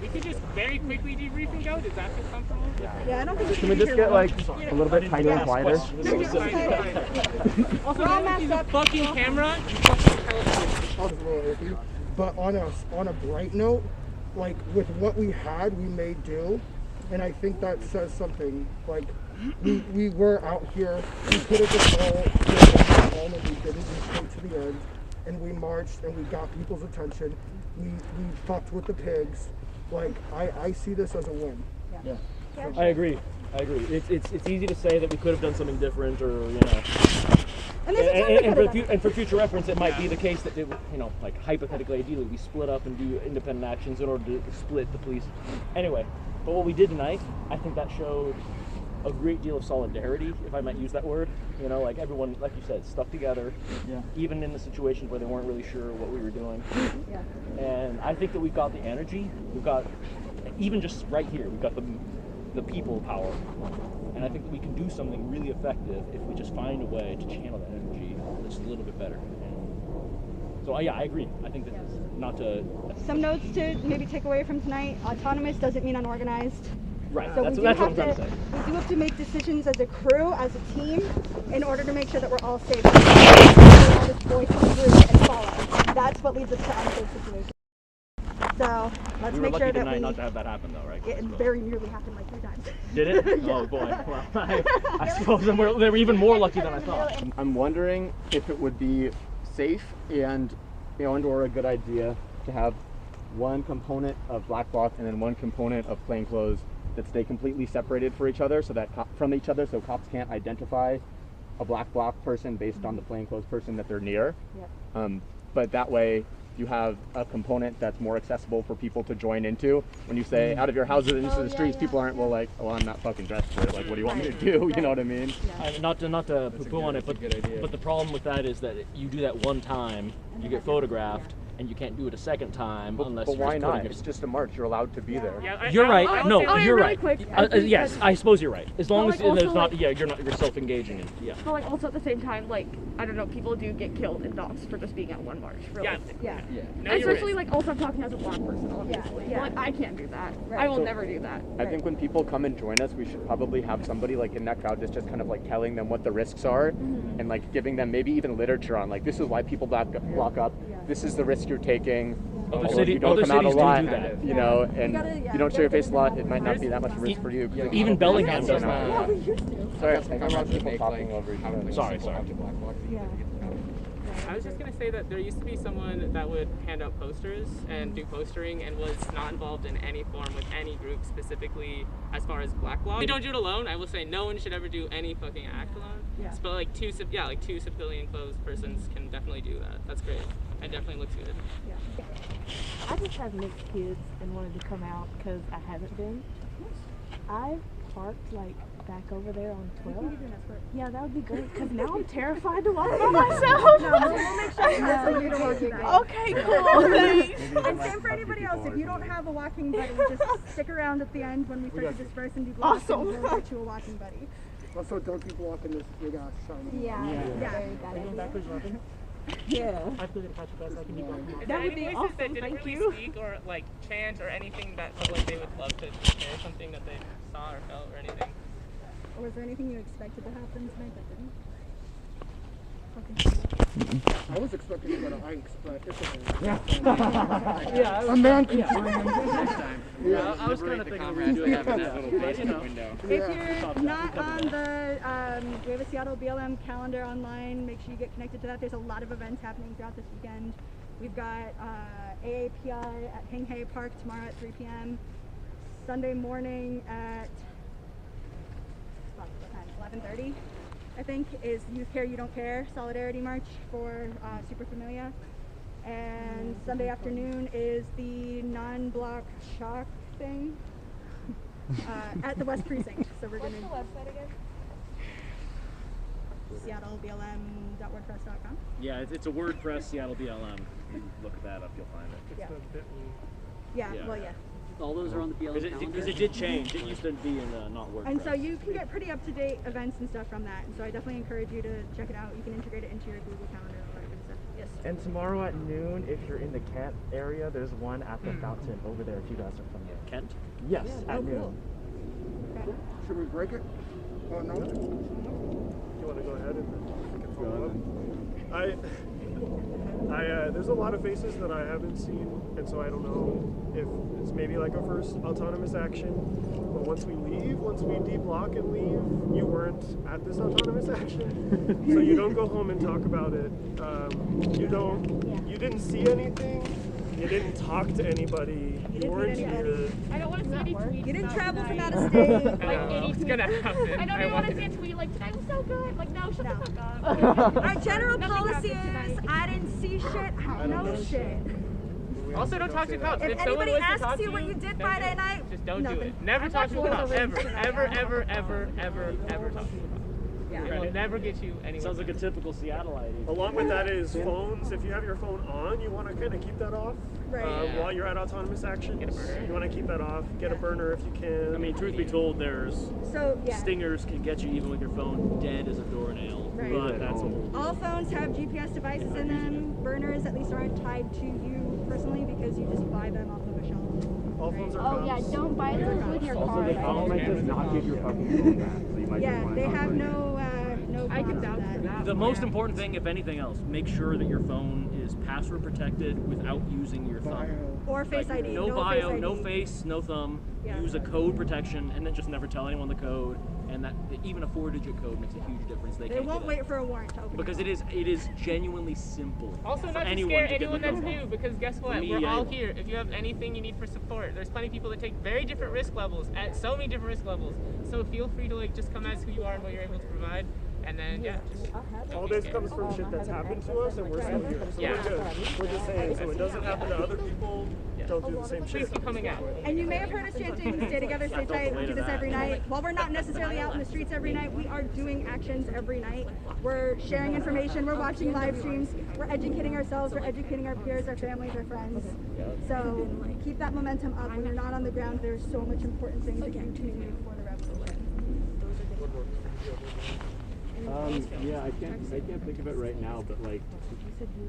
We could just very quickly debrief and go. Does that feel comfortable? Yeah, I don't think Can we just get like a little bit tighter and wider? Also, now use a fucking camera. You fucking tell us. But on a bright note, like with what we had, we made do, and I think that says something. Like we were out here, we could have just all and we didn't. We stayed to the end, and we marched and we got people's attention. We fucked with the pigs. Like I see this as a win. Yeah. I agree. It's easy to say that we could have done something different, or you know. And for future reference, it might be the case that, like hypothetically, ideally, we split up and do independent actions in order to split the police. Anyway, but what we did tonight, I think that showed a great deal of solidarity, if I might use that word. Like everyone, like you said, stuck together, even in the situations where they weren't really sure what we were doing. Yeah. And I think that we've got the energy. We've got, even just right here, we've got the people power. And I think that we can do something really effective if we just find a way to channel that energy just a little bit better. So yeah, I agree. I think that not to... Some notes to maybe take away from tonight. Autonomous doesn't mean unorganized. Right, so that's what I'm trying to say. We do have to make decisions as a crew, as a team, in order to make sure that we're all safe. All this voice come through and follow. That's what leads us to unsafe situations. So let's make sure that we... We were lucky tonight not to have that happen though, right? It very nearly happened like 3 times. Did it? Oh boy. Well, I suppose they were even more lucky than I thought. I'm wondering if it would be safe and or a good idea to have one component of black bloc and then one component of plainclothes that stay completely separated from each other, so cops can't identify a black bloc person based on the plainclothes person that they're near. Yep. But that way you have a component that's more accessible for people to join into. When you say out of your houses and into the streets, people aren't I'm not fucking dressed for it. Like, what do you want me to do? You know what I mean? Not to poo-poo on it, but the problem with that is that you do that one time, you get photographed, and you can't do it a second time unless. But why not? It's just a march. You're allowed to be there. You're right. No, you're right. Yes, I suppose you're right. As long as there's not, you're self-engaging. But like also at the same time, like I don't know, people do get killed in docks for just being at one march. Realistically. Yeah. No, especially like also I'm talking as a black person, obviously. Yeah. Like I can't do that. Right. I will never do that. I think when people come and join us, we should probably have somebody like in that crowd that's just kind of like telling them what the risks are, and like giving them maybe even literature on like this is why people block up. This is the risk you're taking. You don't come out a lot, and you don't show your face a lot. It might not be that much risk for you. Even Bellingham does that. Yeah, we used to. Sorry, I'm people talking over each other. Sorry. Yeah. I was just going to say that there used to be someone that would hand out posters and do postering and was not involved in any form with any group specifically as far as black bloc. If you don't do it alone, I will say no one should ever do any fucking act alone. Yeah. But like two civilian clothes persons can definitely do that. That's great. It definitely looks good. Yeah. I just have mixed kids and wanted to come out because I haven't been. I parked like back over there on 12. Yeah, that would be great because now I'm terrified to walk by myself. No, we'll make sure you don't walk that. Okay, cool. Thanks. And same for anybody else. If you don't have a walking buddy, just stick around at the end when we start to disperse and do blocks. Awesome. And we'll get you a walking buddy. Also, don't keep walking this big ass shine. Yeah. I have to catch you guys. I can keep walking. That would be awesome. That didn't Thank really you. speak or like chant or anything that like they would love to share something that they saw or felt or anything. Or was there anything you expected to happen tonight that didn't? I was expecting to go to Ike's, but it's okay. Yeah. A man can dream. Yeah, I was kind of thinking we were doing that little Facebook window. If you're not on the, we have a Seattle BLM calendar online. Make sure you get connected to that. There's a lot of events happening throughout this weekend. We've got AAPI at Hing Hay Park tomorrow at 3 p.m. Sunday morning at 11:30. I think is Youth Care You Don't Care Solidarity March for Super Familia. And Sunday afternoon is the non-block shock thing at the West Precinct. So we're going to... What's the website again? SeattleBLM.wordpress.com. Yeah, it's a WordPress Seattle BLM. You look that up, you'll find it. Yeah, well, yeah. All those are on the BLM calendar? Because it did change. It used to be in not WordPress. And so you can get pretty up-to-date events and stuff from that. And so I definitely encourage you to check it out. You can integrate it into your Google Calendar. Yes. And tomorrow at noon, if you're in the Kent area, there's one at the fountain over there. If you guys are from there. Kent? Yes, at noon. Okay. Should we break it? Oh no. You want to go ahead and we can follow up? There's a lot of faces that I haven't seen, and so I don't know if it's maybe like a first autonomous action. But once we deblock and leave, you weren't at this autonomous action, so you don't go home and talk about it. You didn't see anything. You didn't talk to anybody. You weren't here. I don't want to see any tweets. You didn't about travel from tonight. out of state. Like any It's tweets. gonna happen. I don't even want to see a tweet like tonight was so good. Like no, shut the fuck up. Our general Nothing policy happened is tonight. I didn't see shit, I know shit. Also, don't talk to cops. If someone anybody wants to asks talk you to what you did then Friday night, just don't do nothing. it. Never talk to a Lord of cop. the Ever, Rings tonight. ever, ever, ever, ever, ever talk to a cop. Yeah. It will never get you anywhere. Sounds like a typical Seattleite. Along with that is phones. If you have your phone on, you want to kind of keep that off. Right. Yeah. While you're at autonomous actions, Get a burner. you want to keep that off. Get a burner if you can. I mean, truth be told, there's So yeah. stingers can get you even with your phone dead as a doornail. Right. But that's a whole. All phones have GPS devices in them. Burners at least aren't tied to you personally because you just buy them off of a shelf. all phones are Oh yeah, cops. don't buy those with your Also, car. the phone might just not give your fucking phone back, so you might Yeah, just want they to have no I can blocks vouch for for that. The most important thing, if anything else, make sure that your phone is password protected without using your thumb. Or Face Like, ID. no Face bio, ID. no face, no thumb. Yeah. Use a code protection, and then just never tell anyone the code. And that even a 4-digit code makes a huge difference. They They can't won't get wait it. for a warrant to open Because it is genuinely simple. Also, for not to anyone scare to get anyone the that's code. new, because guess what? Me, We're all anyone. here. If you have anything you need for support, there's plenty of people that take very different risk levels at so many different risk levels. So feel free to just come as who you are and what you're able to provide, and then just All this comes from shit that's happened to us, and we're still here. So Yeah. we're good. We're just saying, so it doesn't happen to other people. Don't do the same please shit. keep coming out. And you may have heard us chanting, stay together, stay tight, we do this every night. While we're not necessarily out in the streets every night, we are doing actions every night. We're sharing information, we're watching live streams, we're educating ourselves, we're educating our peers, our families, our friends. So keep that momentum up. When you're not on the ground, there's so much important things that you can do for the revolution. Yeah, I can't think of it right now, but like,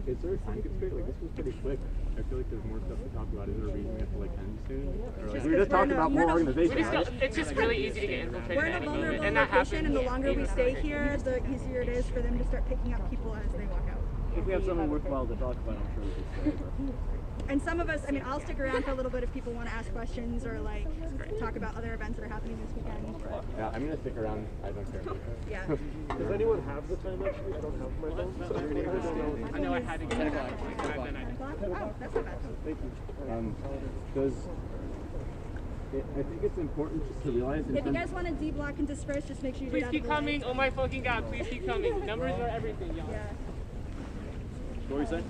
is there a time constraint? Like, this was pretty quick. I feel like there's more stuff to talk about. Is there a reason we have to like end soon? Or, like, we were just talking about more organization, right? It's just really easy to get infiltrated We're at in a any vulnerable moment, and that location, and the happens longer we even stay from- here, the easier it is for them to start picking up people as they walk out. If we have something worthwhile to talk about, I'm sure we could stay. And some of us, I mean, I'll stick around for a little bit if people want to ask questions or like talk about other events that are happening this weekend. But, Yeah, I'm gonna stick around. I don't care. yeah. Does anyone have the time actually? I don't have my phone, so I really don't know. I know I had to get it, but then I Oh, that's not bad. Thank you. Does I think it's important just to realize in If you terms- guys want to deblock and disperse, just make sure you do Please it out keep of the way. coming. Oh my fucking god, please keep coming. Numbers are everything, y'all. Yeah. What were you saying?